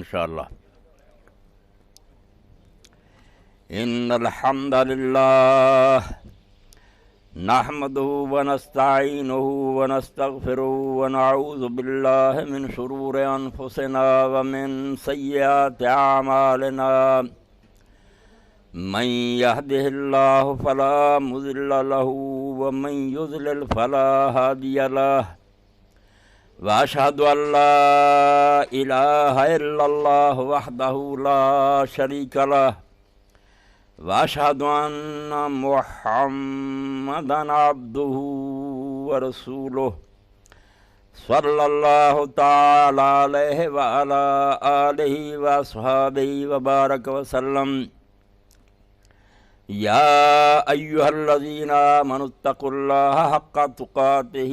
انشاءاللہ۔ ان الحمد للہ نحمده ونستعینه ونستغفره ونعوذ باللہ من شرور انفسنا ومن سیئات اعمالنا، من يهده الله فلا مضل له ومن يضلل فلا هادي له، واشهد ان لا اله الا الله وحده لا شريك له، واشهد ان محمدا عبده ورسوله صلی اللہ تعالی علیہ وعلی آلہ واصحابہ وبارک وسلم۔ یا ایہا الذین آمنوا اتقوا اللہ حق تقاتہ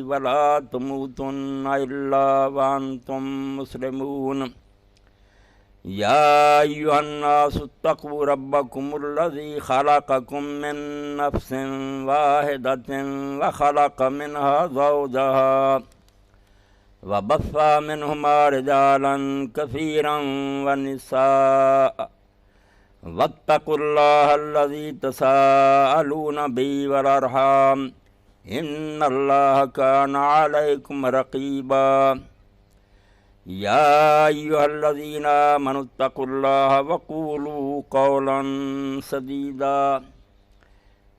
ولا تموتن الا وانتم مسلمون۔ یا ایہا الناس اتقوا ربکم الذی خلقکم من نفس واحدۃ وخلق منها زوجها وبث منہما رجالا کثیرا ونساء، واتقوا اللہ الذی تساءلون بہ والارحام ان اللہ کان علیکم رقیبا۔ یا ایہا الذین آمنوا اتقوا اللہ وقولوا قولا سدیدا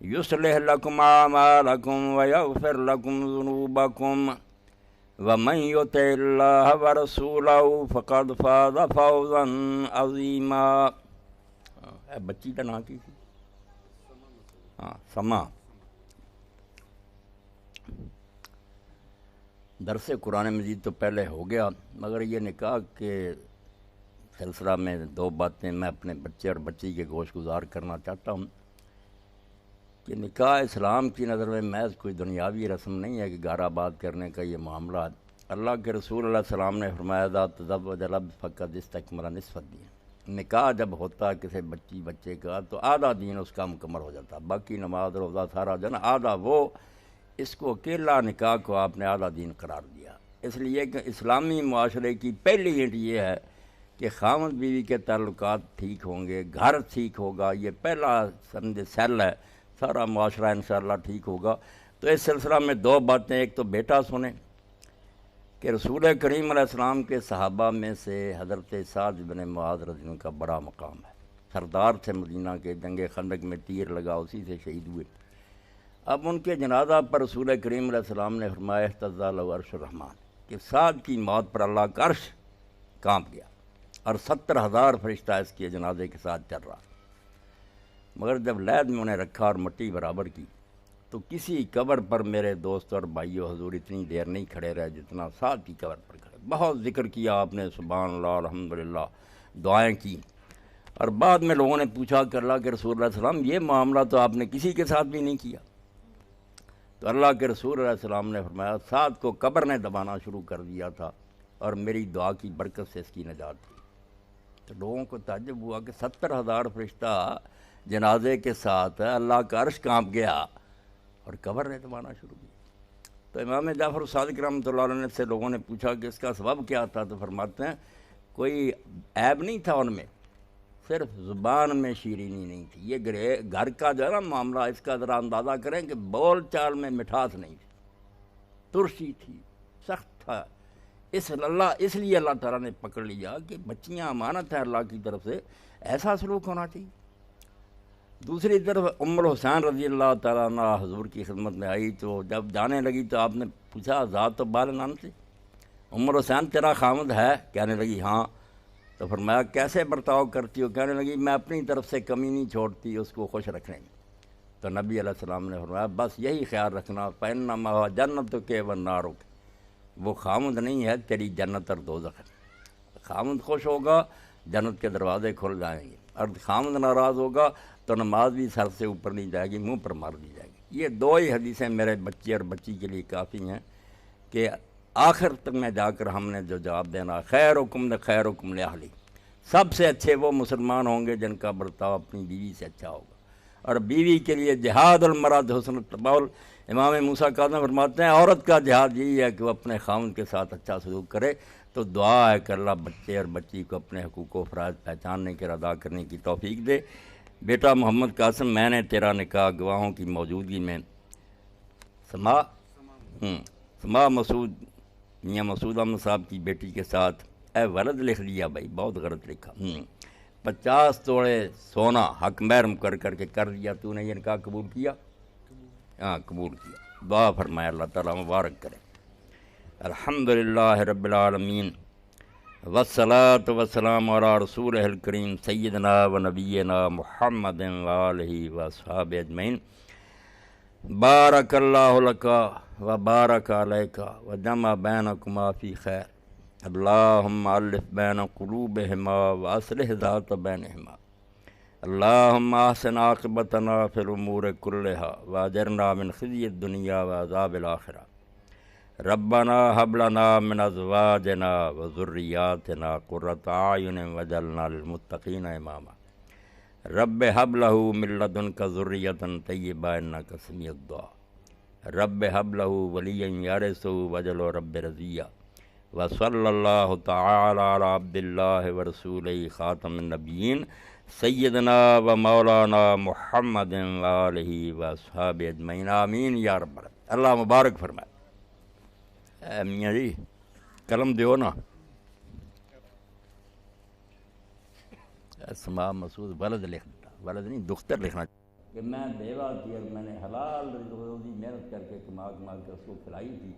یصلح لکم اعمالکم ویغفر لکم ذنوبکم، ومن یطع اللہ ورسولہ فقد فاز فوزا عظیما۔ بچی کا نام کی تھی؟ سما۔ درس قرآن مجید تو پہلے ہو گیا، مگر یہ نکاح کے سلسلہ میں دو باتیں میں اپنے بچے اور بچی کے گوش گزار کرنا چاہتا ہوں کہ نکاح اسلام کی نظر میں محض کوئی دنیاوی رسم نہیں ہے کہ گھر آباد کرنے کا یہ معاملہ ہے۔ اللہ کے رسول علیہ السلام نے فرمایا ذا تزوج العبد فقد استکمل نصف الدین۔ نکاح جب ہوتا ہے کسی بچے کا تو آدھا دین اس کا مکمل ہو جاتا، باقی نماز روزہ سارا جو نا آدھا وہ، اس کو اکیلا نکاح کو آپ نے آدھا دین قرار دیا، اس لیے کہ اسلامی معاشرے کی پہلی اینٹ یہ ہے کہ خاوند بیوی کے تعلقات ٹھیک ہوں گے، گھر ٹھیک ہوگا، یہ پہلا سیل ہے، سارا معاشرہ انشاءاللہ ٹھیک ہوگا۔ تو اس سلسلہ میں دو باتیں، ایک تو بیٹا سنیں کہ رسول کریم علیہ السلام کے صحابہ میں سے حضرت سعد بن معاذ رضی اللہ عنہ کا بڑا مقام ہے، سردار تھے مدینہ کے، جنگ خندق میں تیر لگا اسی سے شہید ہوئے۔ اب ان کے جنازہ پر رسول کریم علیہ السلام نے فرمایا اہتز لہ عرش الرحمن، کہ سعد کی موت پر اللہ کا عرش کانپ گیا اور 70,000 فرشتہ اس کے جنازے کے ساتھ چل رہا۔ مگر جب لحد میں انہیں رکھا اور مٹی برابر کی تو کسی قبر پر میرے دوست اور بھائیو حضور اتنی دیر نہیں کھڑے رہے جتنا سعد کی قبر پر کھڑے۔ بہت ذکر کیا آپ نے، سبحان اللہ الحمدللہ، دعائیں کی، اور بعد میں لوگوں نے پوچھا کہ اللہ کے رسول علیہ السلام یہ معاملہ تو آپ نے کسی کے ساتھ بھی نہیں کیا۔ تو اللہ کے رسول علیہ السلام نے فرمایا سعد کو قبر نے دبانا شروع کر دیا تھا اور میری دعا کی برکت سے اس کی نجات تھی۔ تو لوگوں کو تعجب ہوا کہ 70,000 فرشتہ جنازے کے ساتھ اللہ کا عرش کانپ گیا اور قبر نے دبانا شروع کیا۔ تو امام جعفر صادق رحمۃ اللہ علیہ سے لوگوں نے پوچھا کہ اس کا سبب کیا تھا، تو فرماتے ہیں کوئی عیب نہیں تھا ان میں، صرف زبان میں شیرینی نہیں تھی۔ یہ گھر کا جو ہے نا معاملہ، اس کا ذرا اندازہ کریں کہ بول چال میں مٹھاس نہیں تھی، ترشی تھی، سخت تھا۔ اس لیے اللہ تعالیٰ نے پکڑ لیا کہ بچیاں امانت ہیں اللہ کی طرف سے، ایسا سلوک ہونا چاہیے۔ دوسری طرف ام الحسین رضی اللہ تعالیٰ عنہ حضور کی خدمت میں آئی، تو جب جانے لگی تو آپ نے پوچھا ذات و بال نام سے، ام الحسین تیرا خامد ہے؟ کہنے لگی ہاں۔ تو فرمایا کیسے برتاؤ کرتی ہو؟ کہنے لگی میں اپنی طرف سے کمی نہیں چھوڑتی اس کو خوش رکھنے میں۔ تو نبی علیہ السلام نے فرمایا بس یہی خیال رکھنا، فإنما هو جنتک ونارک، وہ خامد نہیں ہے، تیری جنت اور دوزخ ہے۔ خامد خوش ہوگا جنت کے دروازے کھل جائیں گے، اور خامد ناراض ہوگا تو نماز بھی سر سے اوپر نہیں جائے گی، منہ پر مار دی جائے گی۔ یہ دو ہی حدیثیں میرے بچے اور بچی کے لیے کافی ہیں کہ آخر تک میں جا کر ہم نے جو جواب دینا، خیرکم خیرکم لأہلی، سب سے اچھے وہ مسلمان ہوں گے جن کا برتاؤ اپنی بیوی سے اچھا ہوگا۔ اور بیوی کے لیے جہاد المرد حسن التبول، امام موسیٰ کاظم فرماتے ہیں عورت کا جہاد یہی ہے کہ وہ اپنے خاوند کے ساتھ اچھا سلوک کرے تو دعا ہے کہ اللہ بچے اور بچی کو اپنے حقوق و فرائض پہچاننے کے ادا کرنے کی توفیق دے۔ بیٹا محمد قاسم، میں نے تیرا نکاح گواہوں کی موجودگی میں سما مسعود میاں مسعود احمد صاحب کی بیٹی کے ساتھ اے ولد لکھ لیا بھائی، بہت غلط لکھا۔ 50 توڑے سونا حق مہر مقرر کر کے کر دیا، تو نے یہ نکاح قبول کیا؟ ہاں قبول کیا۔ دعا فرمایا اللہ تعالیٰ مبارک کرے۔ الحمدللہ رب العالمین والصلاة والسلام علی رسولہ الکریم سیدنا و نبینا محمد وآلہ واصحابہ اجمعین۔ بارک اللہ لکا و بارک علیکا و جمع بینکما فی خیر، اللہم الف بین قلوبہما و اصلح ذات بینہما، اللہم احسن عاقبتنا فی الامور کلہا و اجرنا من خزی الدنیا و عذاب الآخرہ، ربنا هب لنا من ازواجنا و ذریاتنا قرۃ اعین واجعلنا للمتقین اماما، رب هب له من لدنک ذریۃ طیبہ انک سمیع الدعاء، رب هب له ولیا یرثہ واجعلہ رب رضیہ، وصلی اللہ تعالی علی عبد اللہ ورسولہ خاتم النبیین سیدنا و مولانا محمد وآلہ واصحابہ اجمعین، آمین یا رب العالمین۔ اللہ مبارک فرمائے۔ میاں جی قلم دیو نا۔ سما مسعود ولد لکھ دیتا، ولد نہیں دختر لکھنا کہ میں بیوہ تھی اور میں نے حلال روزی محنت کر کے کما کے اس کو کھلائی تھی،